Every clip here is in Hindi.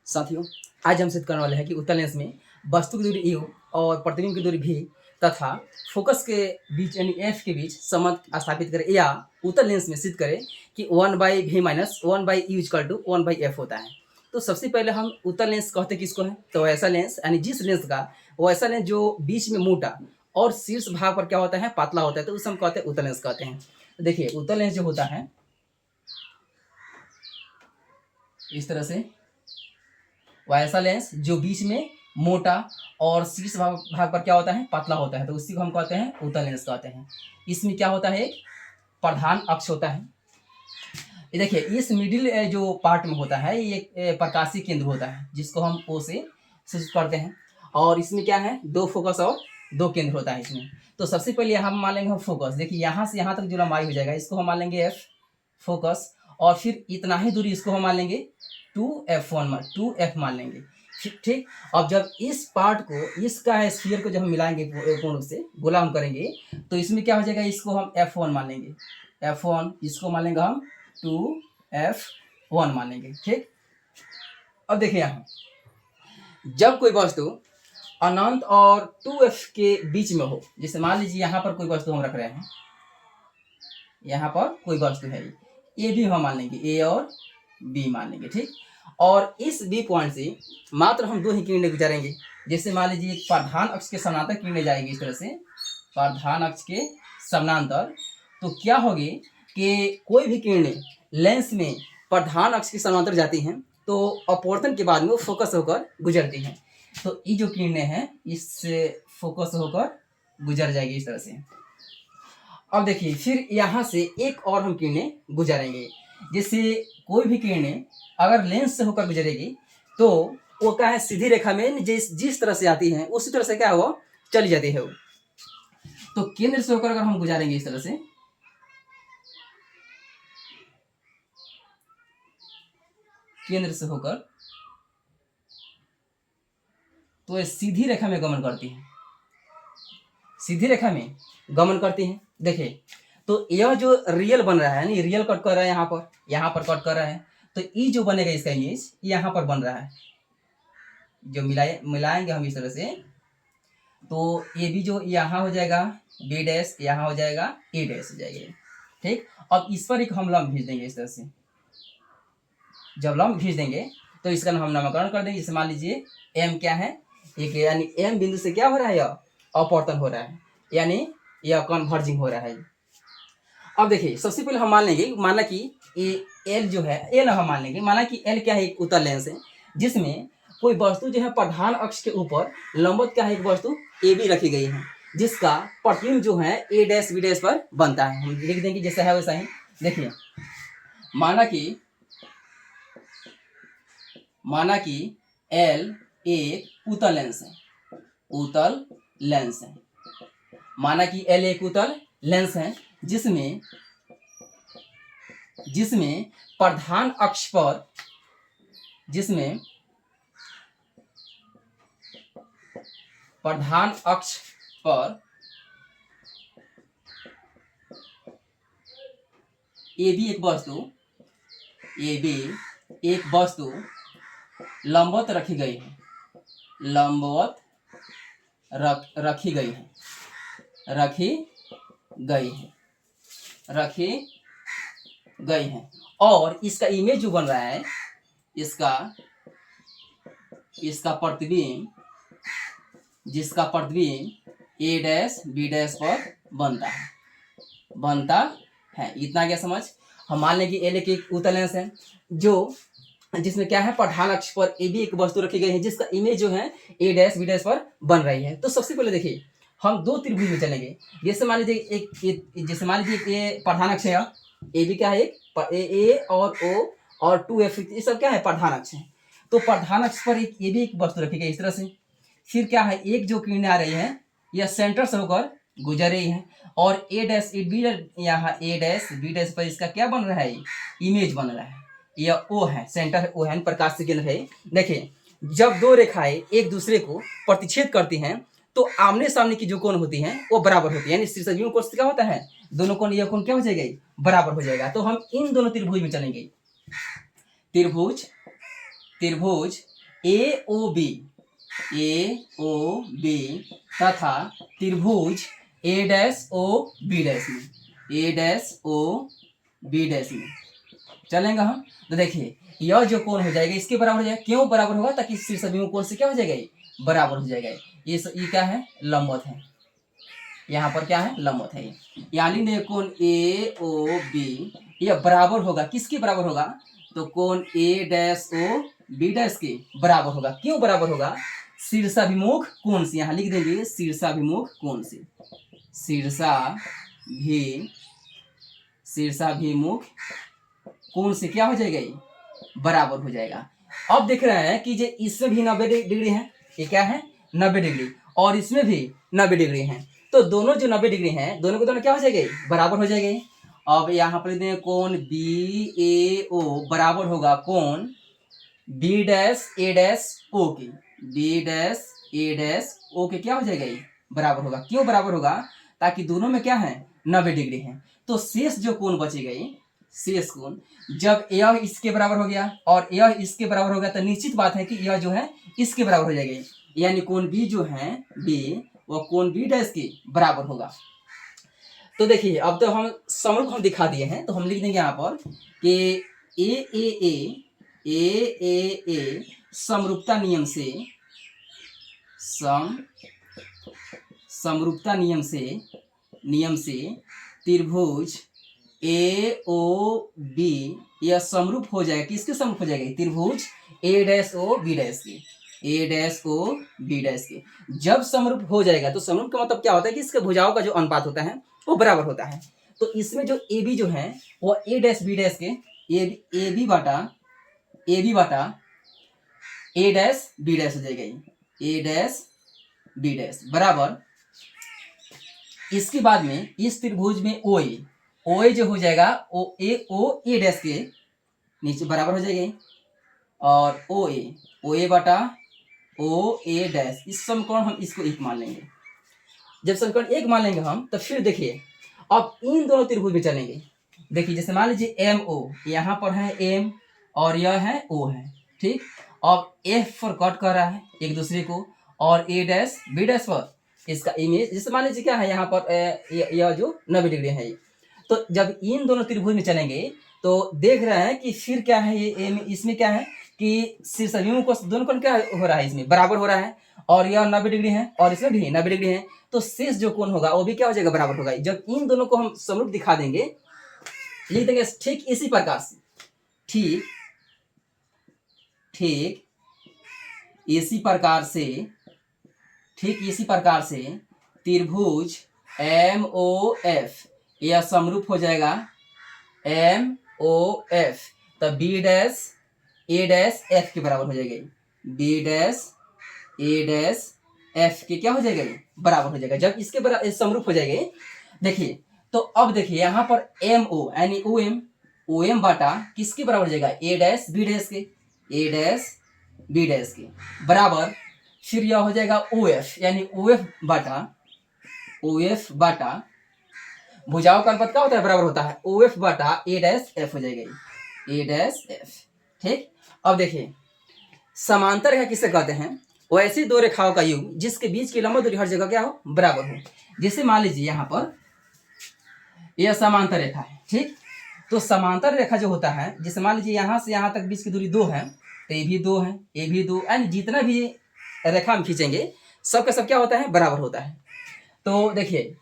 साथियों, आज हम सिद्ध करने वाले हैं कि उत्तल लेंस में वस्तु की दूरी u और प्रतिबिंब की दूरी v तथा फोकस के बीच यानी f के बीच संबंध स्थापित करें या उत्तल लेंस में सिद्ध करें कि 1/v minus 1/u equal to 1/f होता है। तो सबसे पहले हम उत्तल लेंस कहते किसको है, तो ऐसा लेंस यानी जिस लेंस का वो ऐसा लेंस जो बीच में मोटा और शीर्ष भाग पर क्या होता है, पतला होता है, तो उसे हम कहते हैं उत्तल लेंस कहते हैं। तो देखिए उत्तल लेंस जो होता है इस तरह से, वह ऐसा लेंस जो बीच में मोटा और शीर्ष भाग पर क्या होता है, पतला होता है, तो उसी को हम कहते हैं उत्तल लेंस कहते हैं। इसमें क्या होता है, एक प्रधान अक्ष होता है। ये देखिए इस मिडिल जो पार्ट में होता है ये एक प्रकाशीय केंद्र होता है जिसको हम ओ से सूचित करते हैं। और इसमें क्या है, दो फोकस और दो केंद्र होता है इसमें। तो सबसे पहले हम मान लेंगे हम फोकस। देखिए यहाँ से यहाँ तक जो लंबाई हो जाएगा इसको हम मान लेंगे एफ फोकस, और फिर इतना ही दूरी इसको हम मान लेंगे 2f मान लेंगे। ठीक, अब जब इस पार्ट को इसका है स्फीयर को जब हम मिलाएंगे पूर्ण रूप से गोला हम करेंगे तो इसमें क्या हो जाएगा, इसको हम f1 मान लेंगे, f1 इसको मान लेंगे हम 2f1 मान लेंगे। ठीक, अब देखिए यहाँ जब कोई वस्तु अनंत और 2f के बीच में हो, जैसे मान लीजिए यहाँ पर कोई वस्तु हम रख रहे हैं, यहाँ पर कोई वस्तु है ये भी हम मान लेंगे, ए और बी मान लेंगे। ठीक, और इस बी पॉइंट से मात्र हम दो ही किरणें गुजारेंगे। जैसे मान लीजिए एक प्रधान अक्ष के समानांतर किरणें जाएगी इस तरह से, प्रधान अक्ष के समानांतर, तो क्या होगी कि कोई भी किरणें लेंस में प्रधान अक्ष के समानांतर जाती हैं तो अपवर्तन के बाद में वो फोकस होकर गुजरती हैं। तो ये जो किरणें हैं इससे फोकस होकर गुजर जाएगी इस तरह से। अब देखिए फिर यहाँ से एक और हम किरणें गुजारेंगे। जैसे कोई भी किरणें अगर लेंस से होकर गुजरेगी तो वो क्या है, सीधी रेखा में जिस तरह से आती है उसी तरह से क्या है वो चली जाती है वो। तो केंद्र से होकर अगर हम गुजारेंगे इस तरह से, केंद्र से होकर, तो ये सीधी रेखा में गमन करती है, सीधी रेखा में गमन करती है। देखिए तो यह जो रियल बन रहा है ना, रियल कट कर रहा है यहाँ पर कट कर रहा है, तो ई जो बनेगा इसका इमेज यहाँ पर बन रहा है। जो मिलाएंगे हम इस तरह से तो ये भी जो यहाँ हो जाएगा बी डैश, यहाँ हो जाएगा ए डैश हो जाएगा। ठीक, अब इस पर एक हम लंब खींच देंगे इस तरह से। जब लंब खींच देंगे तो इसका हम नामकरण कर देंगे। जैसे मान लीजिए एम क्या है, एक यानी एम बिंदु से क्या हो रहा है, यह अपवर्तन हो रहा है, यानी यह कन्वर्जिंग हो रहा है। अब देखिए सबसे पहले हम मान लेंगे, माना कि ये एल जो है, एल हम मान लेंगे, माना कि एल क्या है, एक उत्तल लेंस है जिसमें कोई वस्तु जो है प्रधान अक्ष के ऊपर लंबवत क्या है, एक वस्तु ए बी रखी गई है जिसका प्रतिबिंब जो है ए डैश बी डैश पर बनता है। हम लिख देंगे जैसा है वैसा ही। देखिए माना कि एल एक उत्तल लेंस है, उत्तल लेंस है। माना कि एल एक उत्तल लेंस है जिसमें प्रधान अक्ष पर, जिसमें प्रधान अक्ष पर ए बी एक वस्तु लंबवत रखी गई है, लंबवत रखी गई है और इसका इमेज जो बन रहा है, इसका प्रतिबिंब, जिसका प्रतिबिंब ए डैश बी डैश पर बनता है। इतना क्या समझ। हम मान लें कि एल एक उत्तल लेंस है जिसमें क्या है, प्रधान अक्ष पर ए बी एक वस्तु रखी गई है जिसका इमेज जो है ए डैश बी डैश पर बन रही है। तो सबसे पहले देखिए हम दो त्रिभुज में चलेंगे। जैसे मान लीजिए ये प्रधान अक्ष है, ए बी क्या है, एक ए और ओ और 2f ये सब क्या है, प्रधान अक्ष है। तो प्रधान अक्ष पर एक ए बी एक वस्तु रखी गई इस तरह से। फिर क्या है, एक जो किरणें आ रही है यह सेंटर से होकर गुजर रही है और ए डैश बी, यहाँ ए डैश बी डैश पर इसका क्या बन रहा है, इमेज बन रहा है। यह ओ है, सेंटर ओ है, प्रकाश से केंद्र है। देखिए जब दो रेखाएं एक दूसरे को प्रतिच्छेद करती हैं तो आमने सामने की जो कोण होती हैं वो बराबर होती है, यानी शीर्षवियों कोण से क्या होता है, दोनों कोण यह कोण क्या हो जाएगा, बराबर हो जाएगा। तो हम इन दोनों त्रिभुज में चलेंगे। त्रिभुज AOB तथा त्रिभुज A'OB में, A'OB में चलेंगे हम। तो देखिए यह जो कोण हो जाएगा इसके बराबर हो जाएगा। क्यों बराबर होगा? ताकि शीर्ष अभिमुख कोण से क्या हो जाएगा, ये बराबर हो जाएगा। ये क्या है, लंबवत है। यहाँ पर क्या है, लंबवत है। यानी कोण AOB यह बराबर होगा, किसके बराबर होगा? तो कोण A'OB के बराबर होगा। क्यों बराबर होगा? शीर्षाभिमुख कोण से। यहाँ लिख देंगे शीर्षाभिमुख कोण से, शीर्षाभिमुख कोण से क्या हो जाएगा, ये बराबर हो जाएगा। अब देख रहे हैं कि जो इसमें भी 90 डिग्री है, ये क्या है 90 डिग्री, और इसमें भी 90 डिग्री है। तो दोनों जो 90 डिग्री हैं, दोनों को दोनों क्या हो जाएंगे, बराबर हो जाएंगे। अब यहाँ पर दें कोण BAO बराबर होगा कोण B'A'O के, B'A'O के क्या हो जाएगा, ये बराबर होगा। क्यों बराबर होगा? ताकि दोनों में क्या है 90 डिग्री है। तो शेष जो कोण बचेगा, ये शेष कोण जब यह इसके बराबर हो गया और यह इसके बराबर हो गया, तो निश्चित बात है कि यह जो है इसके बराबर हो जाएगा। यानी कोण B जो है B वो कोण B' के बराबर होगा। तो देखिए अब तो हम समरूप हम दिखा दिए हैं, तो हम लिख देंगे यहाँ पर कि AAA समरूपता नियम से त्रिभुज AOB यह समरूप हो जाएगा। किसके समरूप हो जाएगा? त्रिभुज A'OB के। जब समरूप हो जाएगा, तो समरूप का मतलब क्या होता है कि इसके भुजाओं का जो अनुपात होता है वो बराबर होता है। तो इसमें जो AB जो है वो A'B के AB बाटा AB बाटा A'B हो जाएगा, A'B बराबर। इसके बाद में इस त्रिभुज में OA जो हो जाएगा OA' के नीचे बराबर हो जाएगा, और OA बाटा OA'। इस समीकरण हम इसको 1 मान लेंगे। जब समीकरण 1 मान लेंगे हम, तो फिर देखिए अब इन दोनों त्रिभुज में चलेंगे। देखिए जैसे मान लीजिए MO, यहाँ पर है M और यह है O है, ठीक। अब F पर कट कर रहा है एक दूसरे को, और A'B' पर इसका इमेज, जैसे मान लीजिए क्या है यहाँ पर यह जो 90 डिग्री है ये। तो जब इन दोनों त्रिभुज में चलेंगे तो देख रहे हैं कि फिर क्या है, ये इसमें क्या है कि शीर्ष अभिमुख को दोनों कोण क्या हो रहा है, इसमें बराबर हो रहा है, और यह 90 डिग्री है और इसमें भी 90 डिग्री है। तो शेष जो कोण होगा वो भी क्या हो जाएगा, बराबर होगा। जब इन दोनों को हम समरूप दिखा देंगे, लिख देंगे ठीक इसी प्रकार से, ठीक इसी प्रकार से त्रिभुज MOF यह समरूप हो जाएगा MOF, तब B'A'F के बराबर हो जाएगा, B'A'F के क्या हो जाएगा, बराबर हो जाएगा। जब इसके बराबर समरूप हो जाएगा, देखिए तो अब देखिए यहाँ पर MO यानी OM बाटा किसके बराबर हो जाएगा, A'B' के बराबर। फिर यह हो जाएगा OF यानी OF बाटा भुजाओं का अनुपात क्या होता है, बराबर होता है, OF बाटा A'F हो जाएगा, A'F, ठीक। अब देखिए समांतर रेखा किसे कहते हैं? वो ऐसी दो रेखाओं का योग जिसके बीच की लंब दूरी हर जगह क्या हो, बराबर हो। जैसे मान लीजिए यहाँ पर यह समांतर रेखा है, ठीक। तो समांतर रेखा जो होता है, जैसे मान लीजिए यहाँ से यहाँ तक बीच की दूरी 2 है, तो ये भी 2 है, ये भी 2, यानी जितना भी रेखा हम खींचेंगे सबका सब क्या होता है, बराबर होता है। तो देखिए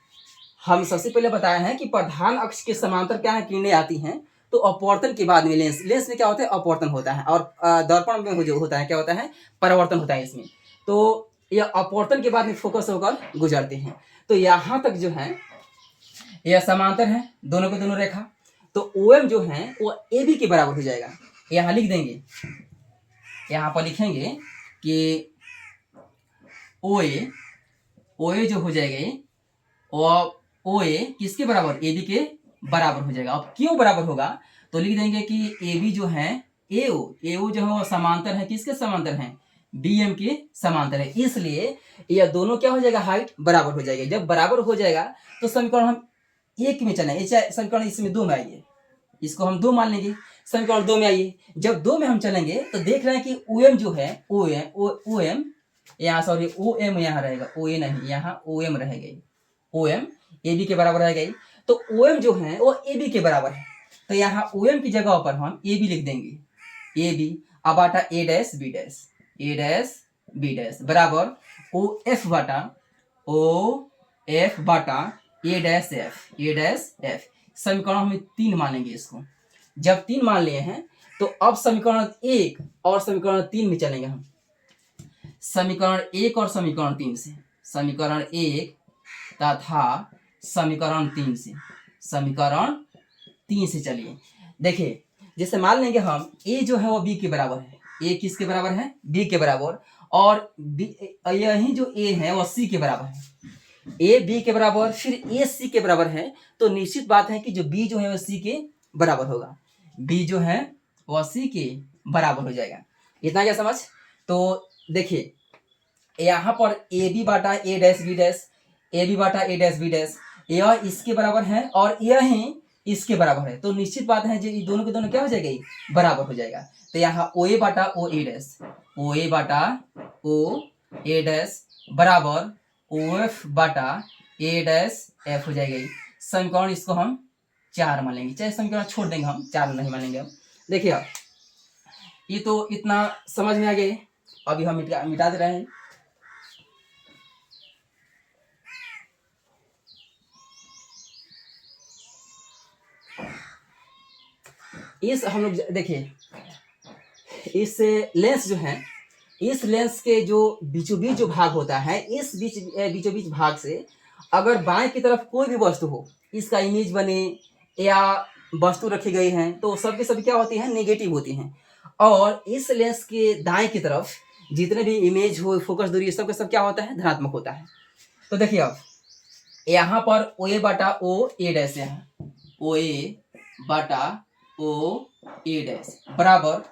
हम सबसे पहले बताया है कि प्रधान अक्ष के समांतर क्या है, किरणें आती हैं, तो अपवर्तन के बाद में लेंस में क्या होता है, अपवर्तन होता है, और दर्पण में जो होता है क्या होता है, परावर्तन होता है इसमें। तो यह अपवर्तन के बाद में फोकस होकर गुजरते हैं। तो यहाँ तक जो है यह समांतर है, दोनों को दोनों रेखा। तो OM जो है वो AB के बराबर हो जाएगा। यहाँ लिख देंगे, यहाँ पर लिखेंगे कि OA जो हो जाएगा और OA किसके बराबर, AB के बराबर हो जाएगा। अब क्यों बराबर होगा, तो लिख देंगे कि AB जो है AO जो है वो समांतर है, किसके समांतर है, BM के समांतर है। इसलिए यह दोनों क्या हो जाएगा, हाइट बराबर हो जाएगी। जब बराबर हो जाएगा तो समीकरण हम 1 में चलेंगे, समीकरण इसमें 2 में आइए, इसको हम 2 मान लेंगे। समीकरण 2 में आइए। जब 2 में हम चलेंगे तो देख रहे हैं कि OM जो है OM यहाँ, सॉरी OM यहाँ रहेगा, OA नहीं, यहाँ OM रहेगा। OM AB के बराबर रहेगा। तो OM जो है वो AB के बराबर है, तो यहाँ OM की जगह पर हम AB लिख देंगे। AB अब बाटा A dash B dash, A dash B dash बराबर OF Bata A dash F। समीकरण हमें 3 मानेंगे इसको। जब 3 मान लिए हैं तो अब समीकरण 1 और समीकरण 3 में चलेंगे हम। समीकरण 1 और समीकरण 3 से, समीकरण 1 तथा समीकरण 3 से, समीकरण 3 से चलिए। देखिए जैसे मान लेंगे हम A जो है वो B के बराबर है। A किसके बराबर है? B के बराबर। और यही जो A है वो C के बराबर है। A B के बराबर, फिर A C के बराबर है, तो निश्चित बात है कि जो B जो है वो C के बराबर होगा। B जो है वह C के बराबर हो जाएगा। इतना क्या समझ? तो देखिए यहाँ पर AB Bata A dash B dash, AB Bata A dash B dash, यह इसके बराबर है और यह ही इसके बराबर है, तो निश्चित बात है जो ये दोनों के दोनों क्या हो जाएगा, बराबर हो जाएगा। तो यहाँ OA बाटा OA डैश, OA बाटा OA डैश बराबर OF Bata A dash F हो जाएगा। समीकरण इसको हम 4 मान लेंगे, चाहे समीकरण छोड़ देंगे हम, 4 नहीं मानेंगे हम। देखिए अब ये तो इतना समझ में आ गया। अभी हम मिटा दे रहे हैं। इस हम लोग देखिए इस लेंस जो है, इस लेंस के जो बीचों बीच जो भाग होता है, इस बीचों बीच भाग से अगर बाएं की तरफ कोई भी वस्तु हो, इसका इमेज बने या वस्तु रखी गई है, तो सबके सब क्या होती है, नेगेटिव होती हैं। और इस लेंस के दाएं की तरफ जितने भी इमेज हो, फोकस दूरी, सबके सब क्या होता है, धनात्मक होता है। तो देखिए अब यहाँ पर OA बाटा OA डैश है, OA बाटा OA डैश बराबर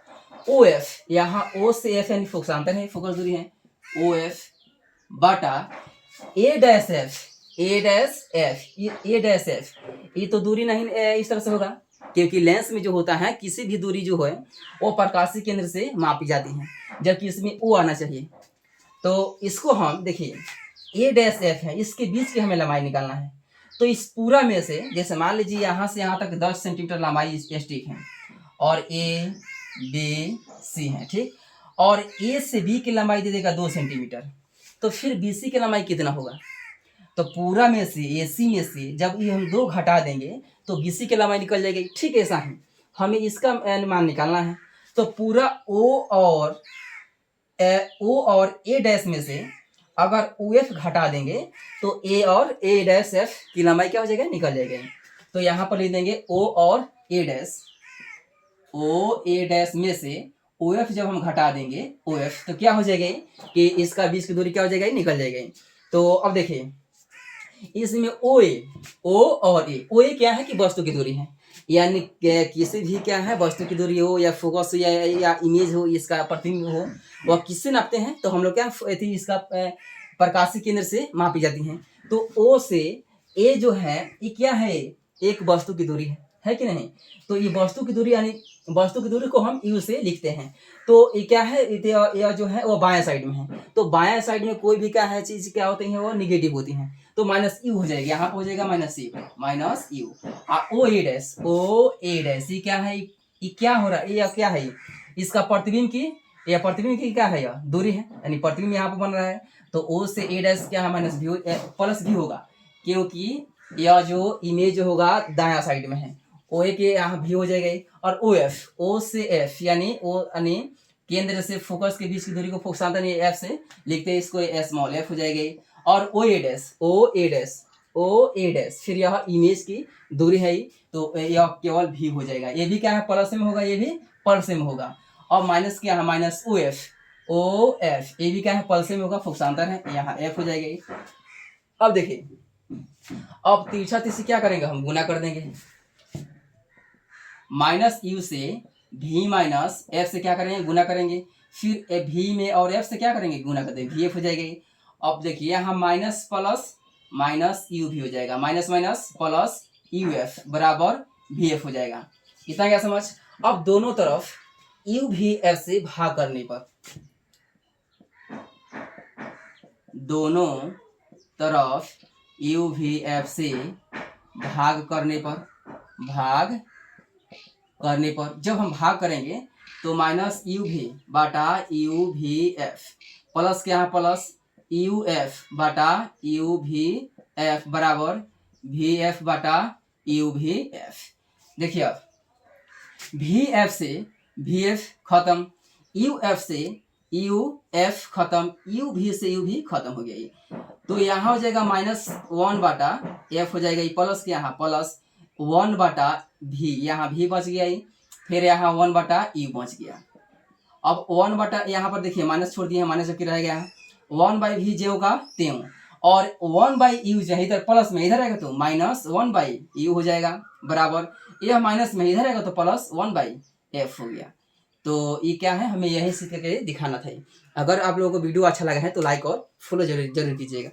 OF, यहाँ O से F यानी फोकसांतर है, फोकस दूरी है, OF Bata A dash F, A dash F, ये तो दूरी नहीं इस तरह से होगा, क्योंकि लेंस में जो होता है किसी भी दूरी जो है वो प्रकाशीय केंद्र से मापी जाती है, जबकि इसमें O आना चाहिए। तो इसको हम देखिए A डैश F है, इसके बीच की हमें लंबाई निकालना है। तो इस पूरा में से, जैसे मान लीजिए यहाँ से यहाँ तक 10 सेंटीमीटर लंबाई स्टिक है और A B C है, ठीक, और A से B की लंबाई दे देगा 2 सेंटीमीटर, तो फिर BC की लंबाई कितना होगा? तो पूरा में से AC में से जब ये हम 2 घटा देंगे तो BC की लंबाई निकल जाएगी। ठीक ऐसा ही हमें इसका अनुमान निकालना है। तो पूरा O और A डैश में से अगर OF घटा देंगे तो A और A डैश F की लंबाई क्या हो जाएगा, निकल जाएगा। तो यहाँ पर लिख देंगे O और A डैश में से OF जब हम घटा देंगे OF, तो क्या हो जाएगा कि इसका बीच की दूरी क्या हो जाएगा, निकल जाएगा। तो अब देखिए इसमें O और A, OA क्या है कि वस्तु की दूरी है, यानी किसी भी क्या है वस्तु की दूरी हो या फोकस या इमेज हो, इसका प्रतिबिंब हो, वह किससे नापते हैं, तो हम लोग क्या इसका प्रकाशीय केंद्र से मापी जाती हैं। तो O से A जो है ये क्या है, एक वस्तु की दूरी है कि नहीं। तो ये वस्तु की दूरी, यानी वस्तु की दूरी को हम U से लिखते हैं। तो ये क्या है, यह जो है वो बाएं साइड में है, तो बाएं साइड में कोई भी क्या है चीज क्या होती है, वो निगेटिव होती हैं, तो माइनस U हो जाएगा, यहाँ हो जाएगा माइनस U। OA डैश ये क्या है, ये क्या हो रहा है, ये क्या है, इसका प्रतिबिंब की, या प्रतिबिंब की क्या है, यह दूरी है, यानी प्रतिबिंब यहाँ पर बन रहा है। तो O से A डैश क्या है, माइनस V प्लस V होगा, क्योंकि यह जो इमेज होगा दायां साइड में है। OA के यहाँ V हो जाएगा, और OF, O से F यानी केंद्र से फोकस के बीच की दूरी को फोकसांतर F से लिखते हैं, इसको स्मॉल f हो जाएगा। और OA डैश फिर यह इमेज की दूरी है, तो यह केवल V हो जाएगा। ये भी क्या है, प्लस में होगा, ये भी प्लस में होगा। और माइनस क्या है, माइनस OF, ये भी क्या है, प्लस में होगा, फोकसांतर है, यहाँ F हो जाएगा। अब देखिए अब तीसरा तीसरी क्या करेंगे, हम गुना कर देंगे, माइनस U से V माइनस F से क्या करेंगे, गुना करेंगे, फिर V में और F से क्या करेंगे, गुना कर देंगे, VF हो जाएगा। अब देखिए यहाँ माइनस प्लस माइनस U भी हो जाएगा, माइनस माइनस प्लस UF बराबर VF हो जाएगा। इतना क्या समझ। अब दोनों तरफ यू भी एफ से भाग करने पर, दोनों तरफ यू भी एफ से भाग करने पर, जब हम भाग करेंगे तो माइनस यू भी बाटा यू भी एफ प्लस क्या है, plus U F Bata you भी एफ बराबर भी एफ बाटा यू भी एफ। देखिए अब भी एफ से भी एफ खत्म, यू एफ से यू एफ खत्म, यू भी से यू भी खत्म हो गया ये, तो यहाँ हो जाएगा -1 बाटा एफ हो जाएगा, प्लस के यहाँ प्लस 1 बाटा भी, यहाँ भी बच गया ये, फिर यहाँ 1 बाटा यू बच गया। अब 1 बटा यहाँ पर देखिए माइनस छोड़ दिए, माइनस रख रह गया 1 बाई भी जो का त्यों, और 1 बाई यू जो है इधर प्लस में इधर आएगा तो -1 बाई यू हो जाएगा बराबर, यह माइनस में इधर आएगा तो +1 बाई एफ हो गया। तो ये क्या है, हमें यही सीख करके दिखाना था। अगर आप लोगों को वीडियो अच्छा लगा है तो लाइक और फॉलो जरूर कीजिएगा।